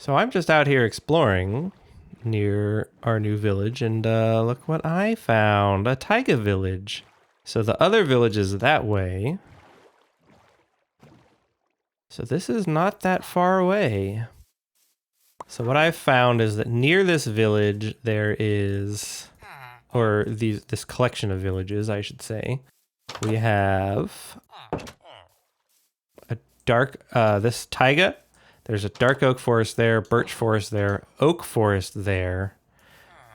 So I'm just out here exploring near our new village, and look what I found, a taiga village. So the other village is that way. So this is not that far away. So what I've found is that near this village there is, or this collection of villages, I should say, we have a this taiga. There's a dark oak forest there, birch forest there, oak forest there,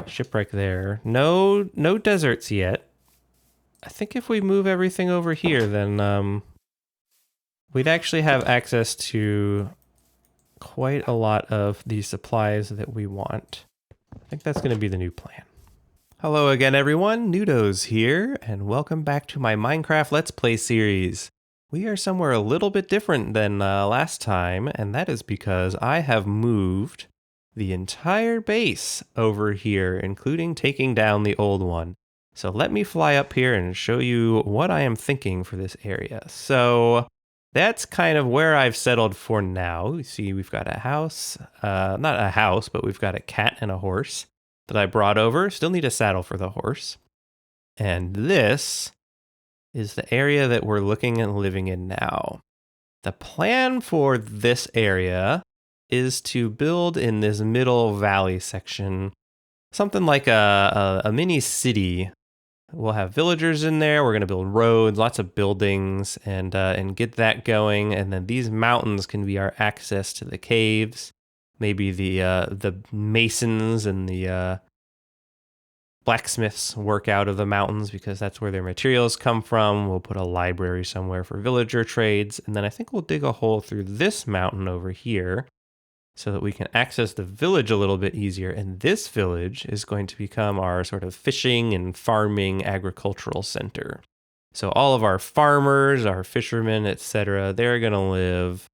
shipwreck there. No deserts yet. I think if we move everything over here, then we'd actually have access to quite a lot of the supplies that we want. I think that's going to be the new plan. Hello again, everyone. Nudos here, and welcome back to my Minecraft Let's Play series. We are somewhere a little bit different than last time, and that is because I have moved the entire base over here, including taking down the old one. So let me fly up here and show you what I am thinking for this area. So that's kind of where I've settled for now. You see, we've got a house, not a house, but we've got a cat and a horse that I brought over. Still need a saddle for the horse. And this is the area that we're looking and living in now. The plan for this area is to build in this middle valley section something like a mini city. We'll have villagers in there. We're going to build roads, lots of buildings, and get that going. And then these mountains can be our access to the caves. Maybe the masons and the blacksmiths work out of the mountains because that's where their materials come from. We'll put a library somewhere for villager trades. And then I think we'll dig a hole through this mountain over here so that we can access the village a little bit easier. And this village is going to become our sort of fishing and farming agricultural center. So all of our farmers, our fishermen, etc., they're going to live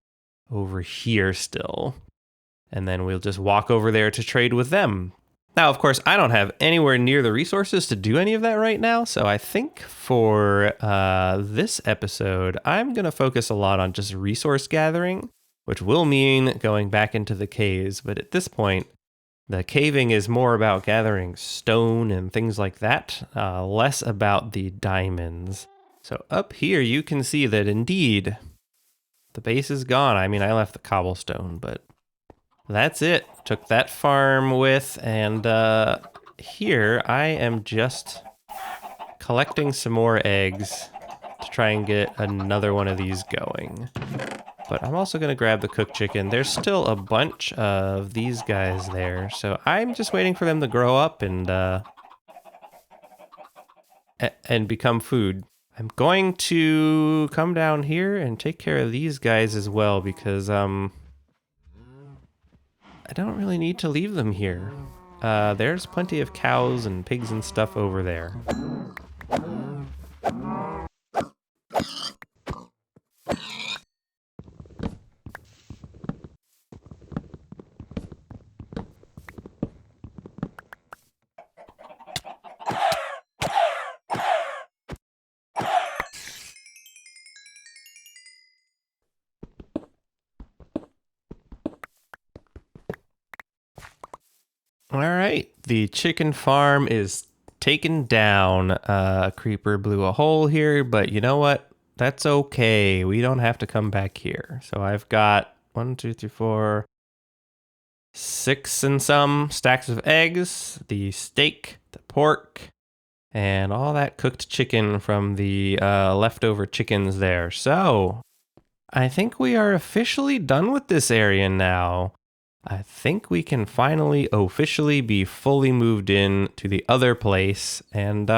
over here still. And then we'll just walk over there to trade with them. Now, of course, I don't have anywhere near the resources to do any of that right now, so I think for this episode, I'm going to focus a lot on just resource gathering, which will mean going back into the caves. But at this point, the caving is more about gathering stone and things like that, less about the diamonds. So up here, you can see that indeed, the base is gone. I mean, I left the cobblestone, but that's it. Took that farm with, and here I am just collecting some more eggs to try and get another one of these going. But I'm also going to grab the cooked chicken. There's still a bunch of these guys there, so I'm just waiting for them to grow up and become food. I'm going to come down here and take care of these guys as well because I don't really need to leave them here. There's plenty of cows and pigs and stuff over there. All right, the chicken farm is taken down. Creeper blew a hole here, but you know what? That's okay. We don't have to come back here. So I've got 1, 2, 3, 4, 6 and some stacks of eggs, the steak, the pork, and all that cooked chicken from the leftover chickens there. So I think we are officially done with this area now. I think we can finally officially be fully moved in to the other place and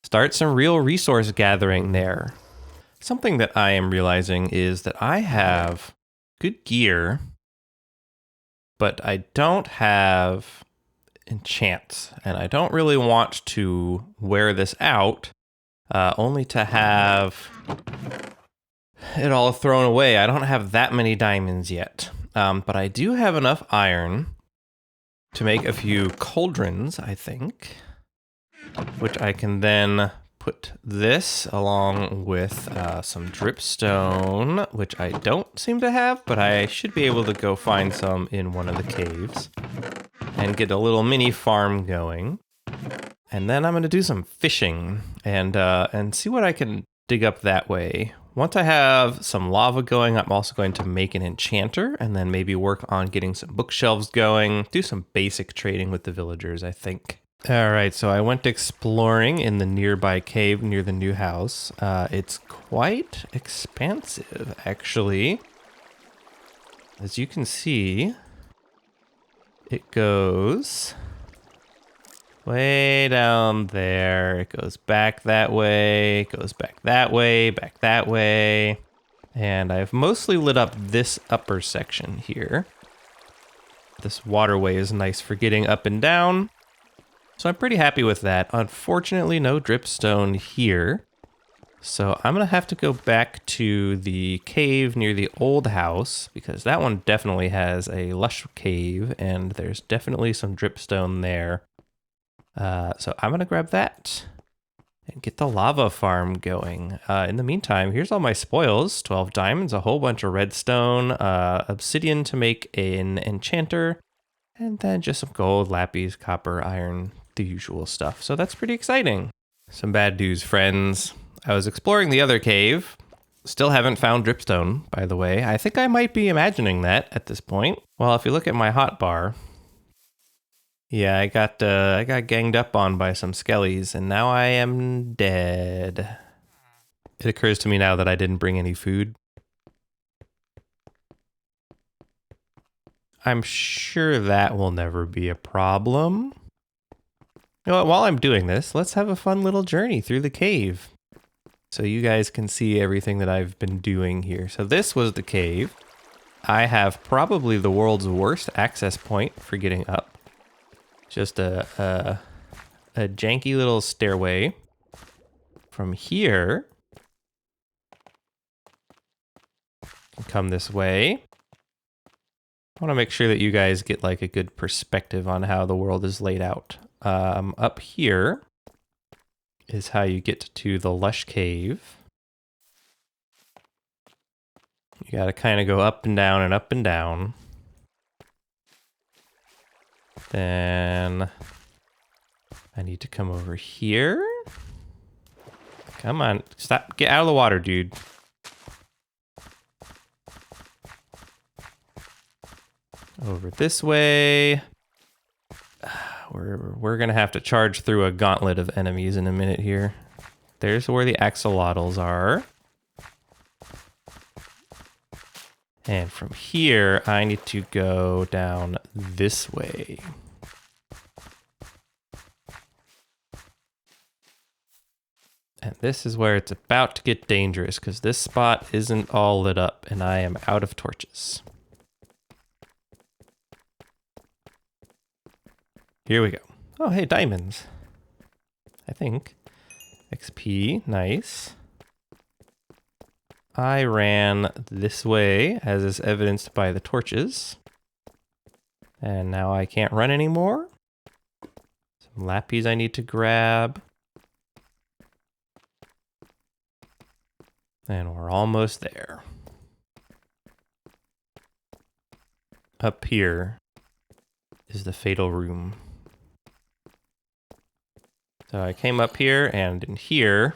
start some real resource gathering there. Something that I am realizing is that I have good gear, but I don't have enchants, and I don't really want to wear this out only to have it all thrown away. I don't have that many diamonds yet. But I do have enough iron to make a few cauldrons, I think, which I can then put this along with some dripstone, which I don't seem to have, but I should be able to go find some in one of the caves and get a little mini farm going. And then I'm going to do some fishing and see what I can dig up that way. Once I have some lava going, I'm also going to make an enchanter and then maybe work on getting some bookshelves going, do some basic trading with the villagers, I think. All right, so I went exploring in the nearby cave near the new house. It's quite expansive, actually. As you can see, it goes way down there. It goes back that way, it goes back that way. And I've mostly lit up this upper section here. This waterway is nice for getting up and down. So I'm pretty happy with that. Unfortunately, no dripstone here. So I'm going to have to go back to the cave near the old house because that one definitely has a lush cave and there's definitely some dripstone there. So I'm going to grab that and get the lava farm going. In the meantime, here's all my spoils. 12 diamonds, a whole bunch of redstone, obsidian to make an enchanter, and then just some gold, lapis, copper, iron, the usual stuff. So that's pretty exciting. Some bad news, friends. I was exploring the other cave. Still haven't found dripstone, by the way. I think I might be imagining that at this point. Well, if you look at my hotbar, yeah, I got ganged up on by some skellies, and now I am dead. It occurs to me now that I didn't bring any food. I'm sure that will never be a problem. You know what, while I'm doing this, let's have a fun little journey through the cave. So you guys can see everything that I've been doing here. So this was the cave. I have probably the world's worst access point for getting up. Just a janky little stairway. From here, come this way. I want to make sure that you guys get like a good perspective on how the world is laid out. Up here is how you get to the lush cave. You got to kind of go up and down and up and down. Then I need to come over here. Come on, stop, get out of the water, dude. Over this way. We're gonna have to charge through a gauntlet of enemies in a minute here. There's where the axolotls are. And from here, I need to go down this way. And this is where it's about to get dangerous because this spot isn't all lit up and I am out of torches. Here we go. Oh, hey, diamonds. I think. XP, nice. I ran this way, as is evidenced by the torches. And now I can't run anymore. Some lapis I need to grab. And we're almost there. Up here is the fatal room. So I came up here, and in here,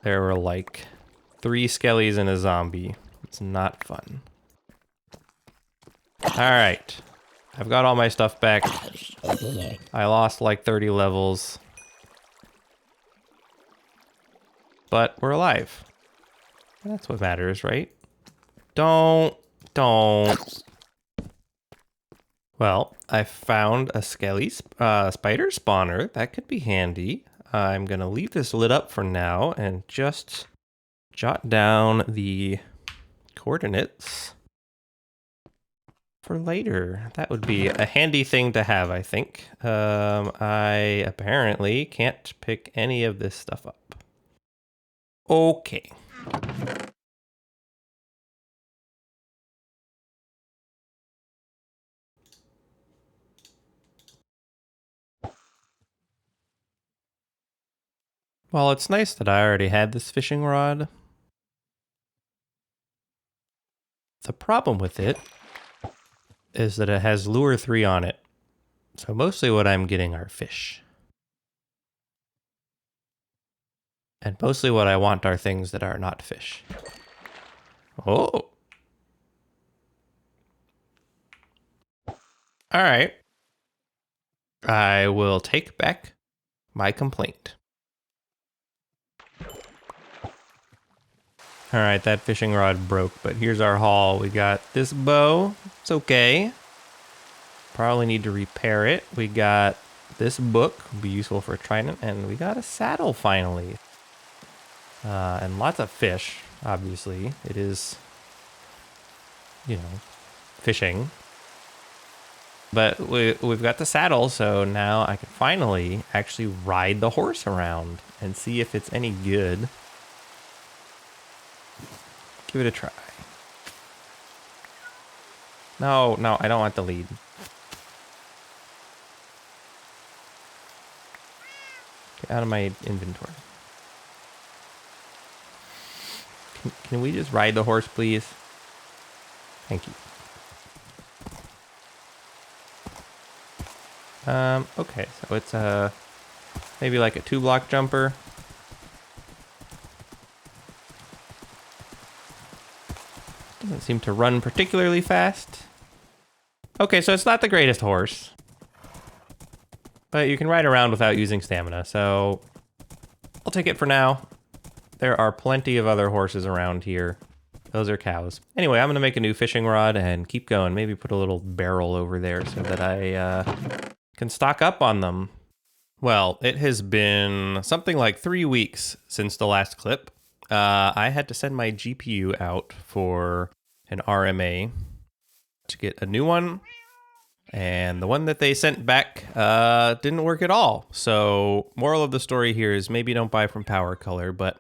there were like 3 skellies and a zombie. It's not fun. Alright. I've got all my stuff back. I lost like 30 levels. But we're alive. That's what matters, right? Don't. Well, I found a skelly spider spawner. That could be handy. I'm going to leave this lit up for now and just jot down the coordinates for later. That would be a handy thing to have, I think. I apparently can't pick any of this stuff up. Okay. Well, it's nice that I already had this fishing rod. The problem with it is that it has lure 3 on it. So mostly what I'm getting are fish. And mostly what I want are things that are not fish. Oh. All right. I will take back my complaint. All right, that fishing rod broke, but here's our haul. We got this bow. It's okay. Probably need to repair it. We got this book, will be useful for a trident, and we got a saddle finally. And lots of fish, obviously. It is, fishing. But we've got the saddle, so now I can finally actually ride the horse around and see if it's any good. Give it a try. No, I don't want the lead. Get out of my inventory. Can we just ride the horse, please? Thank you. Okay, so it's maybe like a 2-block jumper. Doesn't seem to run particularly fast. Okay, so it's not the greatest horse. But you can ride around without using stamina, so I'll take it for now. There are plenty of other horses around here. Those are cows. Anyway, I'm gonna make a new fishing rod and keep going. Maybe put a little barrel over there so that I can stock up on them. Well, it has been something like 3 weeks since the last clip. I had to send my GPU out for an RMA to get a new one. And the one that they sent back didn't work at all. So moral of the story here is maybe don't buy from Power Color, but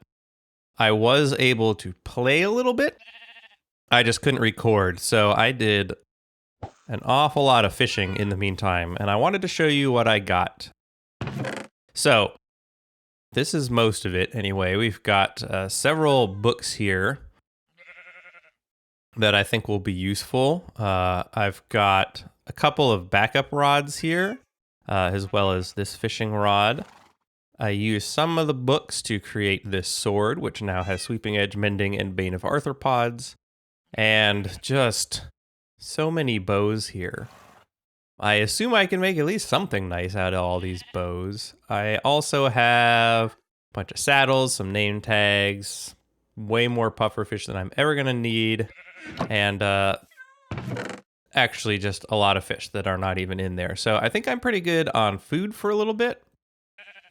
I was able to play a little bit. I just couldn't record. So I did an awful lot of fishing in the meantime. And I wanted to show you what I got. So this is most of it anyway. We've got several books here that I think will be useful. I've got a couple of backup rods here, as well as this fishing rod. I used some of the books to create this sword, which now has Sweeping Edge, Mending, and Bane of Arthropods. And just so many bows here. I assume I can make at least something nice out of all these bows. I also have a bunch of saddles, some name tags, way more pufferfish than I'm ever gonna need, and actually just a lot of fish that are not even in there. So I think I'm pretty good on food for a little bit.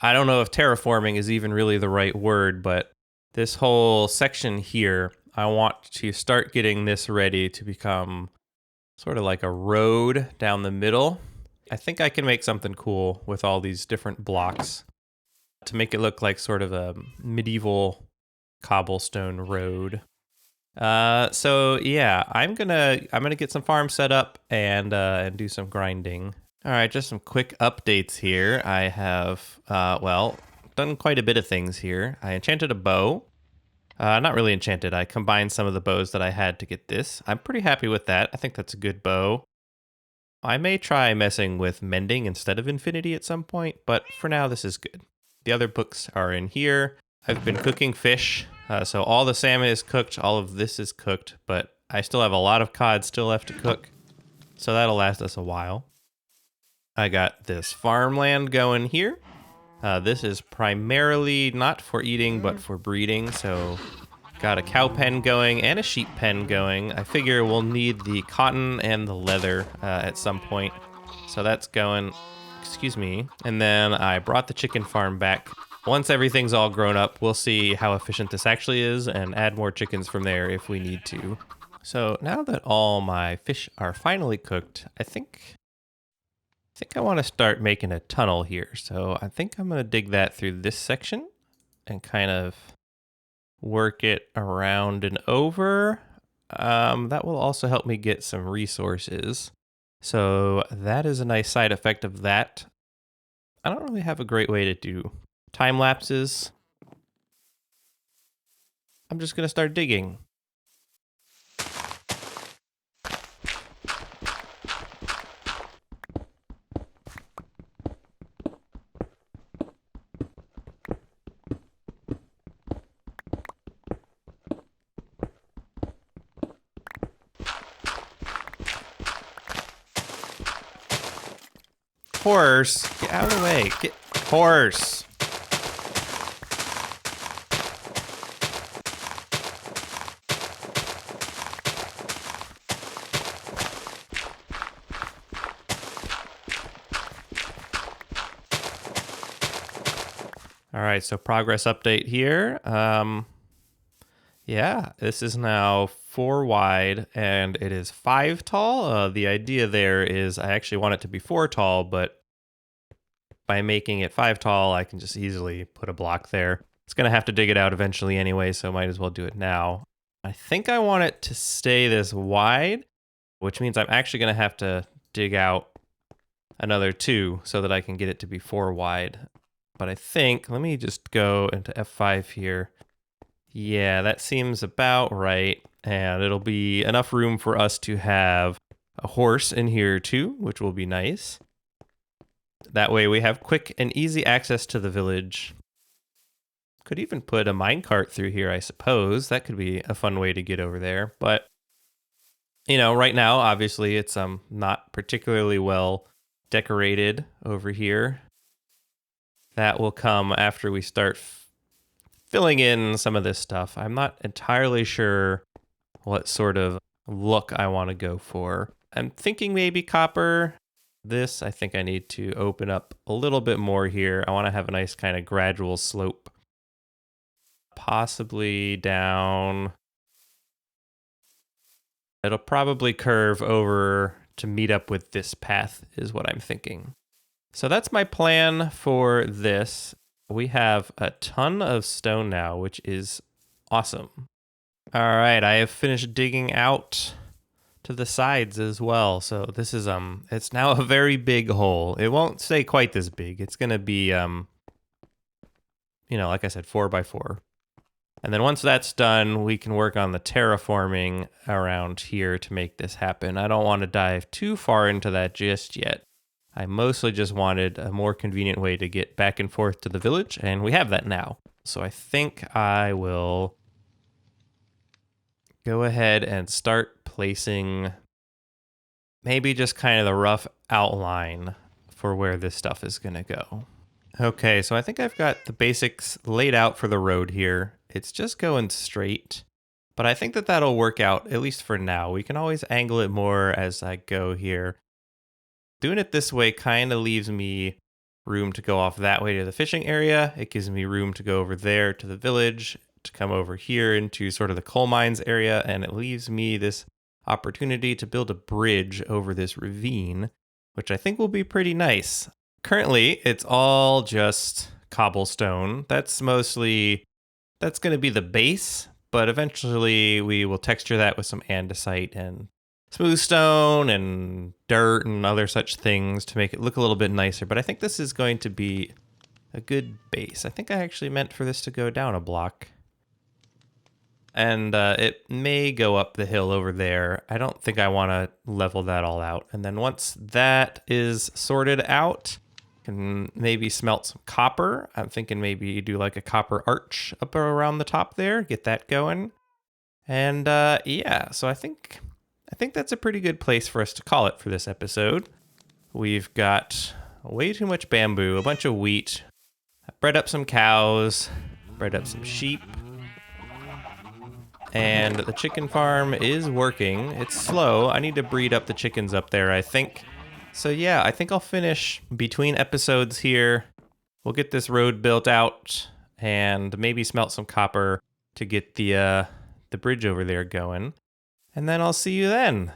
I don't know if terraforming is even really the right word, but this whole section here, I want to start getting this ready to become sort of like a road down the middle. I think I can make something cool with all these different blocks to make it look like sort of a medieval cobblestone road. So yeah, I'm gonna get some farms set up and do some grinding. All right, just some quick updates here. I have done quite a bit of things here. I enchanted a bow. Not really enchanted. I combined some of the bows that I had to get this. I'm pretty happy with that. I think that's a good bow. I may try messing with mending instead of infinity at some point, but for now this is good. The other books are in here. I've been cooking fish, so all the salmon is cooked, all of this is cooked, but I still have a lot of cod still left to cook, so that'll last us a while. I got this farmland going here. This is primarily not for eating, but for breeding, so got a cow pen going and a sheep pen going. I figure we'll need the cotton and the leather at some point, so that's going. Excuse me. And then I brought the chicken farm back. Once everything's all grown up, we'll see how efficient this actually is and add more chickens from there if we need to. So now that all my fish are finally cooked, I think I want to start making a tunnel here. So I think I'm going to dig that through this section and kind of work it around and over. That will also help me get some resources. So that is a nice side effect of that. I don't really have a great way to do time lapses. I'm just gonna start digging. Horse, get out of the way. Get horse. All right, so progress update here. Yeah, this is now 4 wide and it is 5 tall. The idea there is I actually want it to be 4 tall, but by making it 5 tall, I can just easily put a block there. It's gonna have to dig it out eventually anyway, so might as well do it now. I think I want it to stay this wide, which means I'm actually gonna have to dig out another 2 so that I can get it to be 4 wide. But I think, let me just go into F5 here. Yeah, that seems about right. And it'll be enough room for us to have a horse in here too, which will be nice. That way we have quick and easy access to the village. Could even put a minecart through here, I suppose. That could be a fun way to get over there. But, you know, right now, obviously, it's not particularly well decorated over here. That will come after we start filling in some of this stuff. I'm not entirely sure what sort of look I want to go for. I'm thinking maybe copper. This, I think I need to open up a little bit more here. I want to have a nice kind of gradual slope. Possibly down. It'll probably curve over to meet up with this path is what I'm thinking. So that's my plan for this. We have a ton of stone now, which is awesome. All right, I have finished digging out to the sides as well. So this is it's now a very big hole. It won't stay quite this big. It's gonna be you know, like I said, 4 by 4. And then once that's done, we can work on the terraforming around here to make this happen. I don't want to dive too far into that just yet. I mostly just wanted a more convenient way to get back and forth to the village, and we have that now. So I think I will go ahead and start placing maybe just kind of the rough outline for where this stuff is going to go. Okay, so I think I've got the basics laid out for the road here. It's just going straight, but I think that that'll work out, at least for now. We can always angle it more as I go here. Doing it this way kind of leaves me room to go off that way to the fishing area. It gives me room to go over there to the village, to come over here into sort of the coal mines area, and it leaves me this opportunity to build a bridge over this ravine, which I think will be pretty nice. Currently, it's all just cobblestone. That's going to be the base, but eventually we will texture that with some andesite and smooth stone and dirt and other such things to make it look a little bit nicer. But I think this is going to be a good base. I think I actually meant for this to go down a block. And it may go up the hill over there. I don't think I want to level that all out. And then once that is sorted out, can maybe smelt some copper. I'm thinking maybe do like a copper arch up around the top there, get that going. And yeah, so I think that's a pretty good place for us to call it for this episode. We've got way too much bamboo, a bunch of wheat. I bred up some cows, bred up some sheep. And the chicken farm is working. It's slow. I need to breed up the chickens up there, I think. So yeah, I think I'll finish between episodes here. We'll get this road built out and maybe smelt some copper to get the bridge over there going. And then I'll see you then.